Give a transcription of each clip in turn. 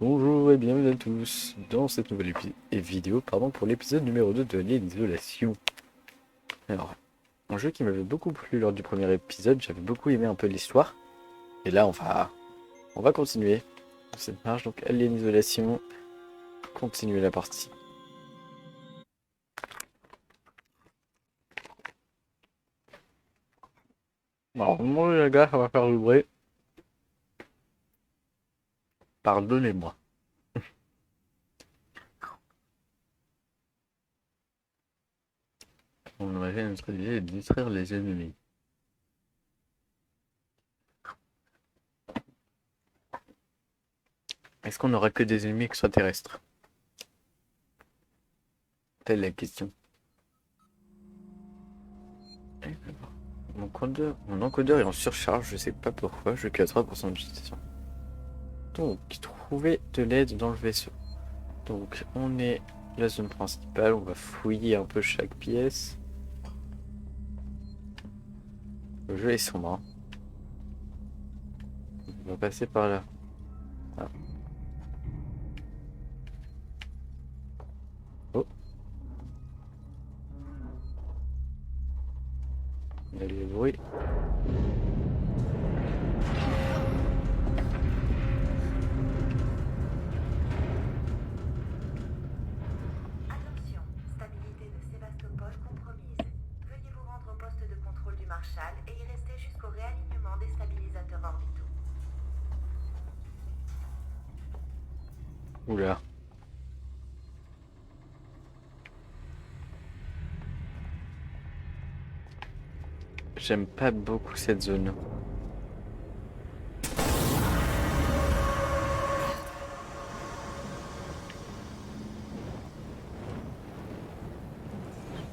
Bonjour et bienvenue à tous dans cette nouvelle vidéo pour l'épisode numéro 2 de l'isolation. Alors, un jeu qui m'avait beaucoup plu lors du premier épisode, j'avais beaucoup aimé un peu l'histoire. Et là, on va continuer cette marche, donc Alien Isolation, continuer la partie. Alors, moi les gars, ça va faire du bruit. Pardonnez-moi. On aurait fait notre idée de distraire les ennemis. Est-ce qu'on aura que des ennemis extraterrestres? Telle est la question. Mon encodeur est en surcharge, je sais pas pourquoi, je suis qu'à 3% d'utilisation. Donc, trouver de l'aide dans le vaisseau. Donc, on est la zone principale, on va fouiller un peu chaque pièce. Le jeu est sombre, hein. On va passer par là. Ah. Oh, il y a les bruits. Attention, stabilité de Sébastopol compromise. Veuillez vous rendre au poste de contrôle du Marshall et y rester jusqu'au réalignement des stabilisateurs orbitaux. Oula. J'aime pas beaucoup cette zone.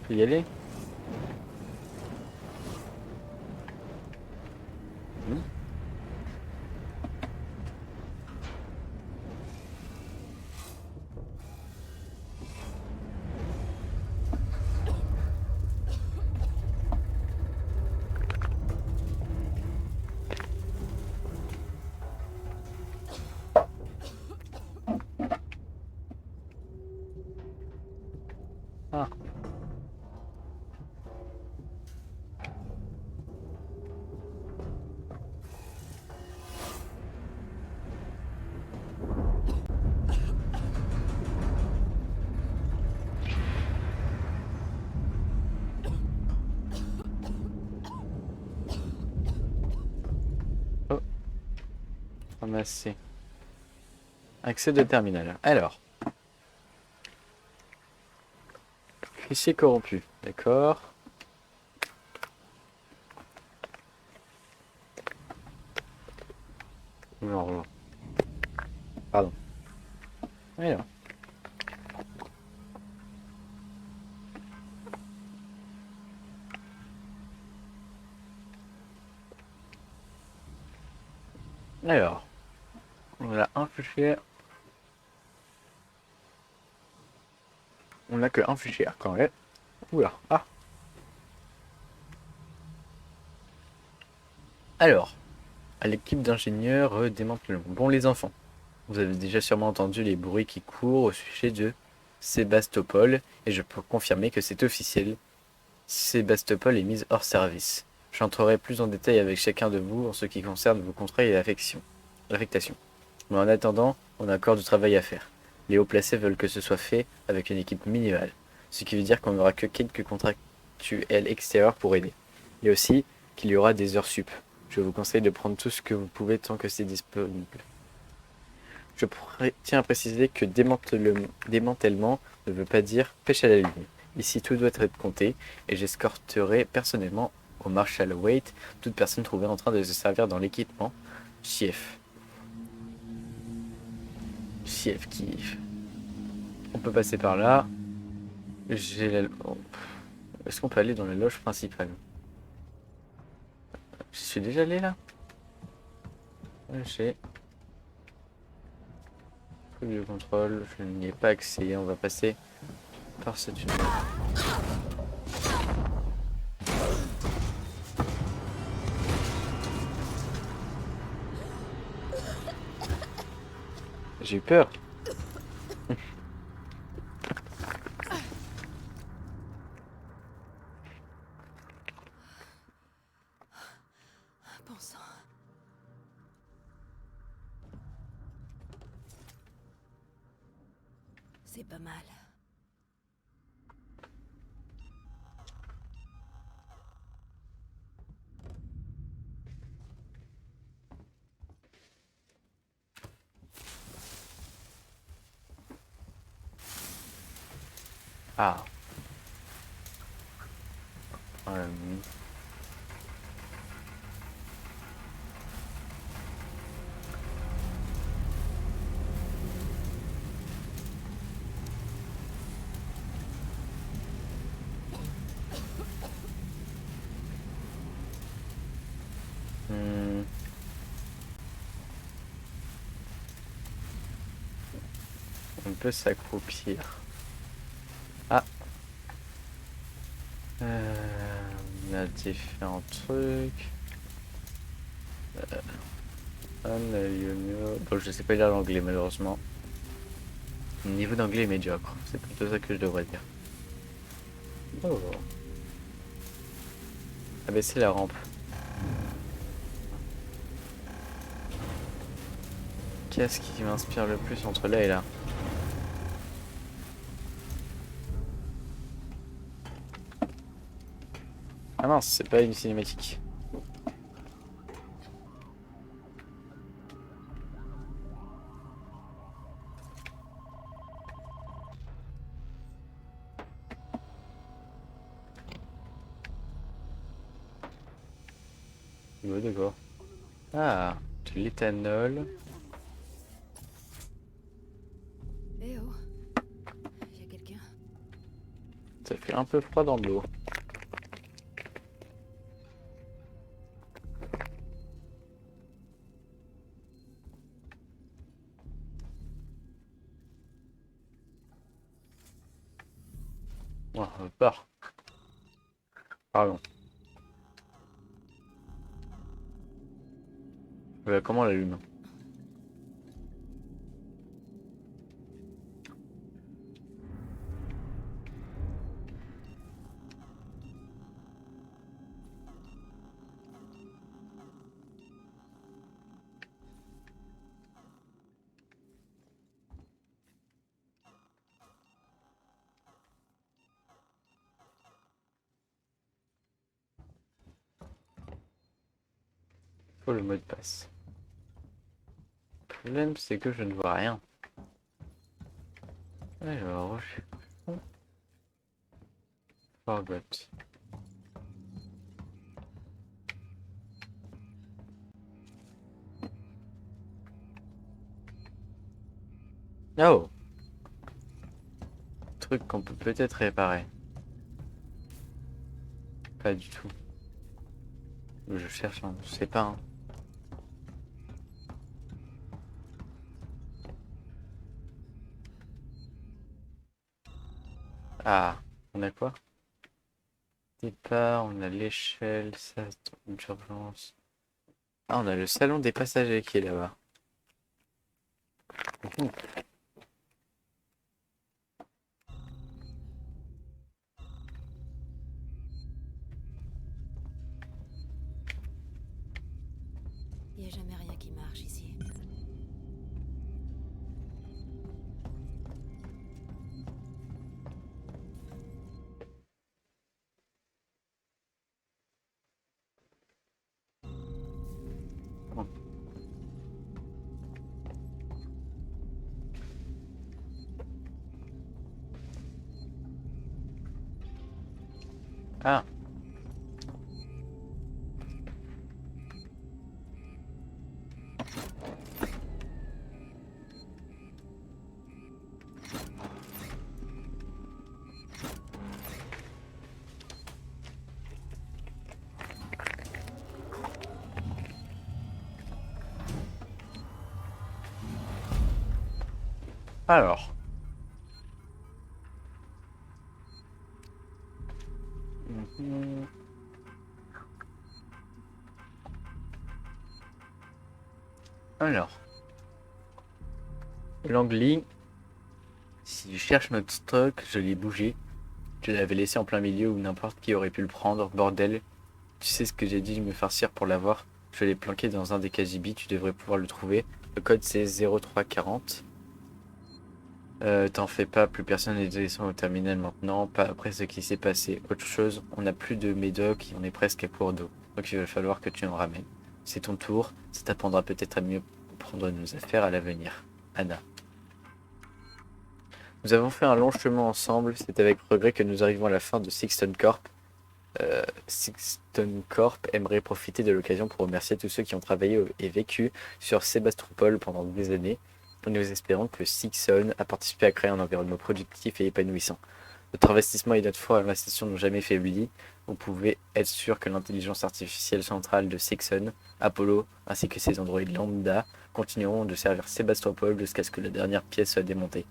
Je peux y aller? Hmm. Ah. Oh, ramasser. Accès de terminal. Alors, fichier corrompu. D'accord. Non, pardon. Alors. Alors. On a un fichier. On n'a que un fichier quand même. Oula. Ah. Alors. À l'équipe d'ingénieurs démantelement. Bon les enfants. Vous avez déjà sûrement entendu les bruits qui courent au sujet de Sébastopol. Et je peux confirmer que c'est officiel. Sébastopol est mise hors service. J'entrerai plus en détail avec chacun de vous en ce qui concerne vos contrats et l'affectation. Mais en attendant, on a encore du travail à faire. Les hauts placés veulent que ce soit fait avec une équipe minimale, ce qui veut dire qu'on n'aura que quelques contractuels extérieurs pour aider. Et aussi qu'il y aura des heures sup. Je vous conseille de prendre tout ce que vous pouvez tant que c'est disponible. Je tiens à préciser que démantèlement ne veut pas dire pêche à la ligne. Ici, tout doit être compté et j'escorterai personnellement au Marshall Waite toute personne trouvée en train de se servir dans l'équipement. Chief. Chief kiff. On peut passer par là. Est-ce qu'on peut aller dans la loge principale? Je suis déjà allé là? J'ai truc de contrôle, je n'y ai pas accès. On va passer par cette tunnel. J'ai eu peur. Bon sang. C'est pas mal. Ah. Hmm, on peut s'accroupir. Ah. On a différents trucs. Bon, je sais pas lire l'anglais malheureusement. Mon niveau d'anglais est médiocre. C'est plutôt ça que je devrais dire. Oh. Abaisser la rampe. Qu'est-ce qui m'inspire le plus entre là et là? Ah mince, c'est pas une cinématique. Ouais, d'accord. Ah, de l'éthanol. Eh oh. Y a quelqu'un? Ça fait un peu froid dans l'eau. Oh, on repart. Pardon. Comment on l'allume? Faut le mot de passe. Le problème, c'est que je ne vois rien. Alors, forgot. Oh! Truc qu'on peut peut-être réparer. Pas du tout. Je cherche, hein, je sais pas. Hein. Ah, on a quoi? Départ, on a l'échelle, ça, d'urgence. Ah, on a le salon des passagers qui est là-bas. Mhm. Y a jamais rien qui marche ici. Ah, alors. Mhm. Alors. Langley, si je cherche notre stock, je l'ai bougé. Je l'avais laissé en plein milieu où n'importe qui aurait pu le prendre. Bordel, tu sais ce que j'ai dit de me farcir pour l'avoir. Je l'ai planqué dans un des KGB, tu devrais pouvoir le trouver. Le code c'est 0340. T'en fais pas, plus personne n'est descend au terminal maintenant, pas après ce qui s'est passé. Autre chose, on n'a plus de médoc et on est presque à court d'eau. Donc il va falloir que tu en ramènes. C'est ton tour, ça t'apprendra peut-être à mieux prendre nos affaires à l'avenir. Anna. Nous avons fait un long chemin ensemble, c'est avec regret que nous arrivons à la fin de Sixton Corp. Sixton Corp aimerait profiter de l'occasion pour remercier tous ceux qui ont travaillé et vécu sur Sébastopol pendant des années. Nous espérons que Sixton a participé à créer un environnement productif et épanouissant. Notre investissement et notre foi à la station n'ont jamais faibli. Vous pouvez être sûr que l'intelligence artificielle centrale de Sixton, Apollo, ainsi que ses androïdes lambda continueront de servir Sébastopol jusqu'à ce que la dernière pièce soit démontée.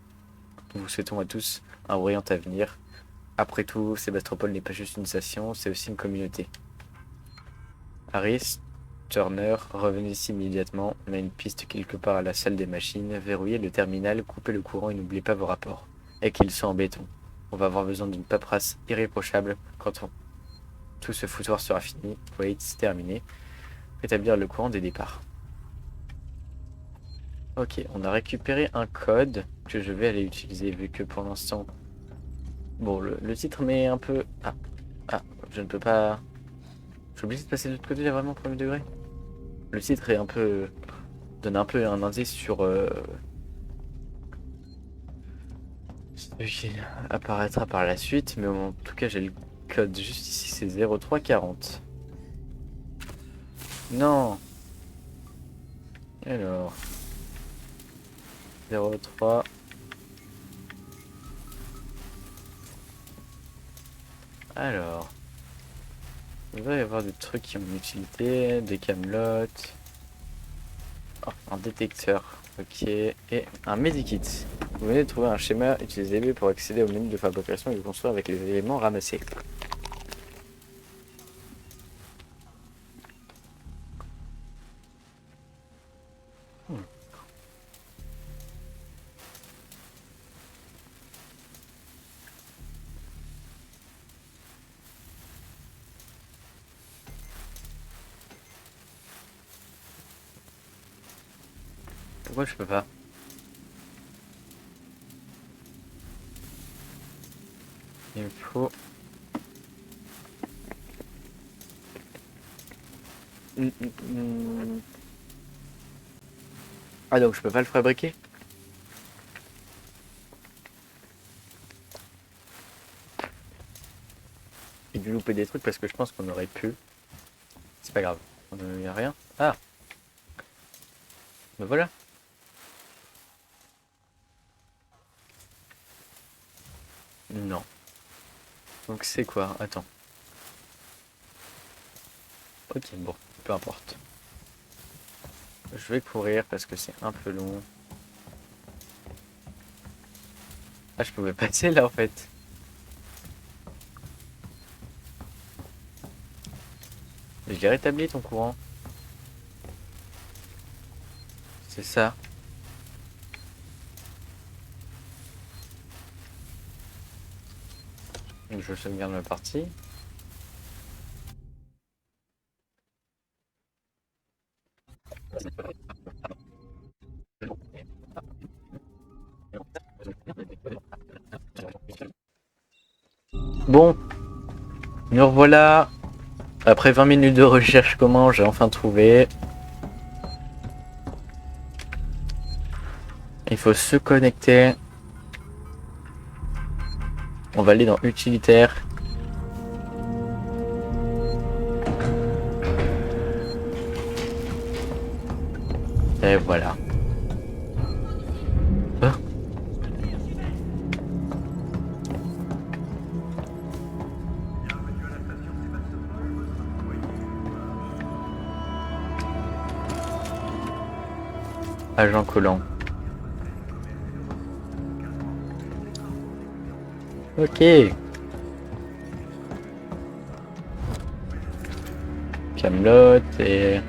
Nous vous souhaitons à tous un brillant avenir. Après tout, Sébastopol n'est pas juste une station, c'est aussi une communauté. Harris, Turner, revenez ici immédiatement. On a une piste quelque part à la salle des machines. Verrouillez le terminal, coupez le courant et n'oubliez pas vos rapports. Et qu'ils soient en béton. On va avoir besoin d'une paperasse irréprochable quand tout ce foutoir sera fini. Wait, c'est terminé. Rétablir le courant des départs. Ok, on a récupéré un code que je vais aller utiliser vu que pour l'instant... Bon, le titre met un peu... Ah, je ne peux pas... Je suis obligé de passer de l'autre côté là vraiment au premier degré. Le titre est un peu... donne un peu un indice sur... ce qui apparaîtra par la suite, mais en tout cas j'ai le code juste ici, c'est 0340. Non. Alors... 03... Alors... Il va y avoir des trucs qui ont une utilité, des camelotes... Oh, un détecteur, ok, et un medikit. Vous venez de trouver un schéma, utilisez-le pour accéder au menu de fabrication et le construire avec les éléments ramassés. Pourquoi je peux pas? Il me faut... Ah donc je peux pas le fabriquer? J'ai dû louper des trucs parce que je pense qu'on aurait pu. C'est pas grave, il n'y a rien. Ah! Ben voilà. Non. Donc c'est quoi? Attends. Ok, bon, peu importe. Je vais courir parce que c'est un peu long. Ah, je pouvais passer là en fait. Je l'ai rétabli ton courant. C'est ça. Donc je sauvegarde ma partie. Bon, nous revoilà. Après 20 minutes de recherche comment j'ai enfin trouvé. Il faut se connecter. On va aller dans utilitaire. Et voilà. Hein? Agent Collant. Ok. Camelot et...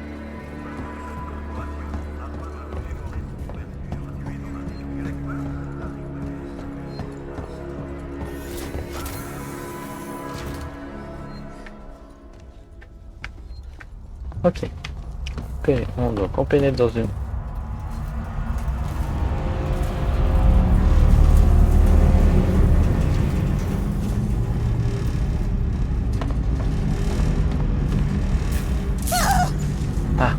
Ok. Donc on pénètre dans une... Ah.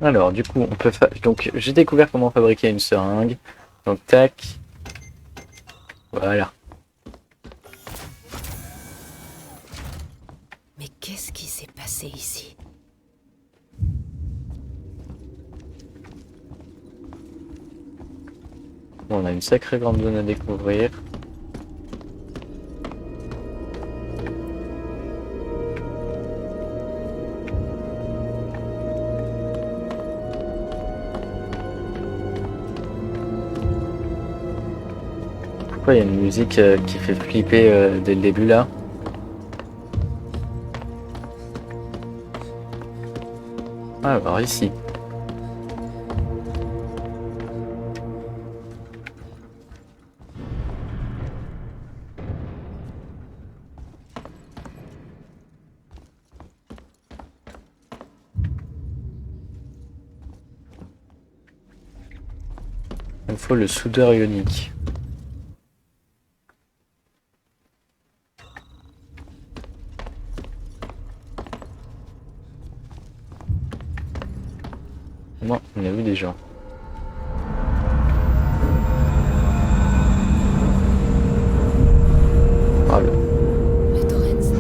Alors, du coup, on peut faire... Donc, j'ai découvert comment fabriquer une seringue. Donc, tac. Voilà. Mais qu'est-ce qui s'est passé ici? Bon, on a une sacrée grande zone à découvrir. Pourquoi il y a une musique qui fait flipper dès le début là? Ah, alors ici. Il me faut le soudeur ionique. Non, on a vu des gens. Ah, Le Torrens.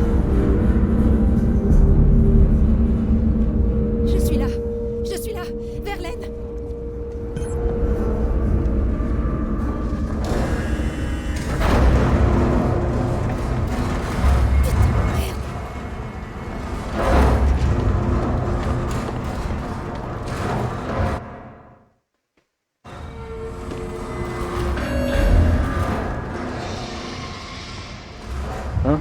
Je suis là. Je suis là. Verlaine. hein?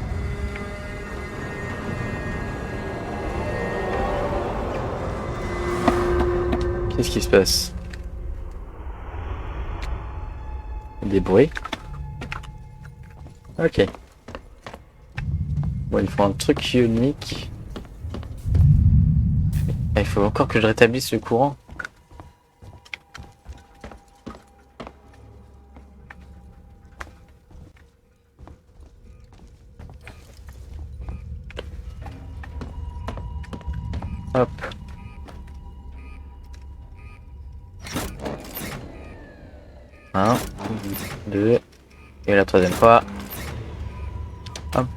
Qu'est-ce qui se passe? Des bruits? Ok. Bon, il faut un truc ionique. Ah, il faut encore que je rétablisse le courant. Hop. Un, deux, et la troisième fois. Hop.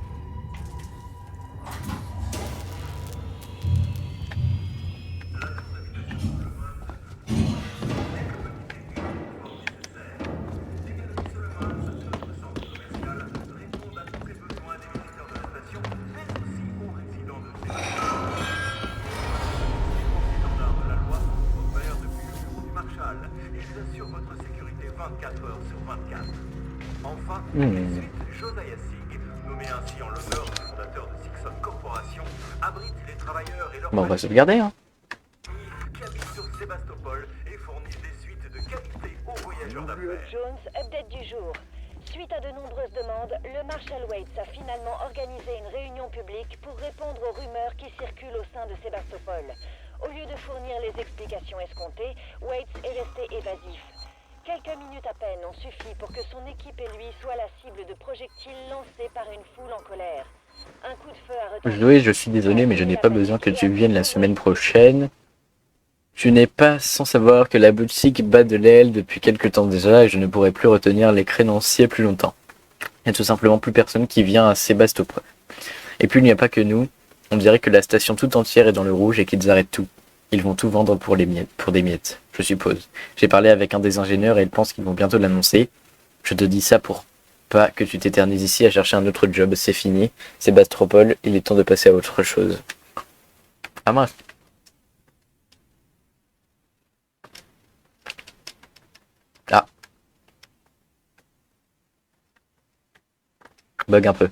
Enfin, Hmm. Josiah Sig, nommé ainsi en l'honneur du fondateur de Sixon Corporation, abrite les travailleurs et leurs Bon, on va familles sauvegarder, hein. qui habitent sur Sébastopol et fournissent des suites de qualité aux voyageurs d'affaires. Jones, update du jour. Suite à de nombreuses demandes, le Marshal Waits a finalement organisé une réunion publique pour répondre aux rumeurs qui circulent au sein de Sébastopol. Au lieu de fournir les explications escomptées, Waits est resté évasif. Quelques minutes à peine ont suffi pour que son équipe et lui soient la cible de projectiles lancés par une foule en colère. Un coup de feu a retenti. Chloé, je suis désolé, mais je n'ai pas besoin que tu viennes la semaine prochaine. Tu n'es pas sans savoir que la boutique bat de l'aile depuis quelque temps déjà et je ne pourrai plus retenir les créanciers plus longtemps. Il n'y a tout simplement plus personne qui vient à Sébastopol. Et puis il n'y a pas que nous. On dirait que la station tout entière est dans le rouge et qu'ils arrêtent tout. Ils vont tout vendre pour des miettes, je suppose. J'ai parlé avec un des ingénieurs et il pense qu'ils vont bientôt l'annoncer. Je te dis ça pour pas que tu t'éternises ici à chercher un autre job, c'est fini. Sébastopol, il est temps de passer à autre chose. Ah mince. Ah, bug un peu.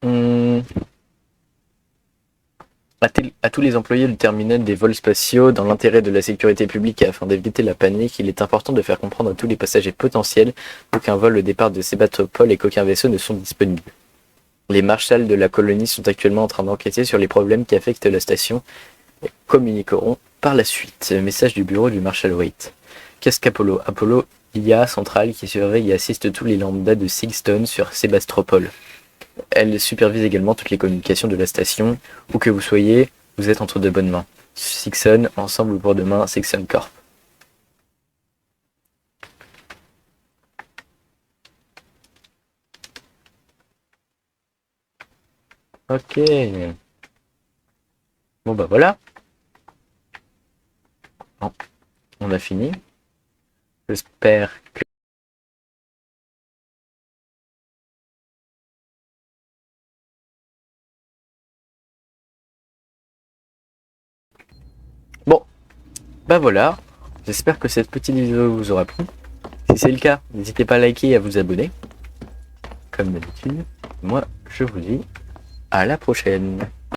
Hmm. À tous les employés du terminal des vols spatiaux, dans l'intérêt de la sécurité publique et afin d'éviter la panique, il est important de faire comprendre à tous les passagers potentiels qu'aucun vol au départ de Sébastopol et qu'aucun vaisseau ne sont disponibles. Les marshals de la colonie sont actuellement en train d'enquêter sur les problèmes qui affectent la station et communiqueront par la suite. Message du bureau du Marshal Waite. Casque Apollo. Apollo, IA centrale qui surveille et assiste tous les lambdas de Sixton sur Sébastopol. Elle supervise également toutes les communications de la station. Où que vous soyez, vous êtes entre de bonnes mains. Sixon, ensemble pour demain, Sixon Corp. Ok. Bon bah voilà. Bon, on a fini. J'espère que... Bon, bah voilà. J'espère que cette petite vidéo vous aura plu. Si c'est le cas, n'hésitez pas à liker et à vous abonner. Comme d'habitude, moi je vous dis à la prochaine.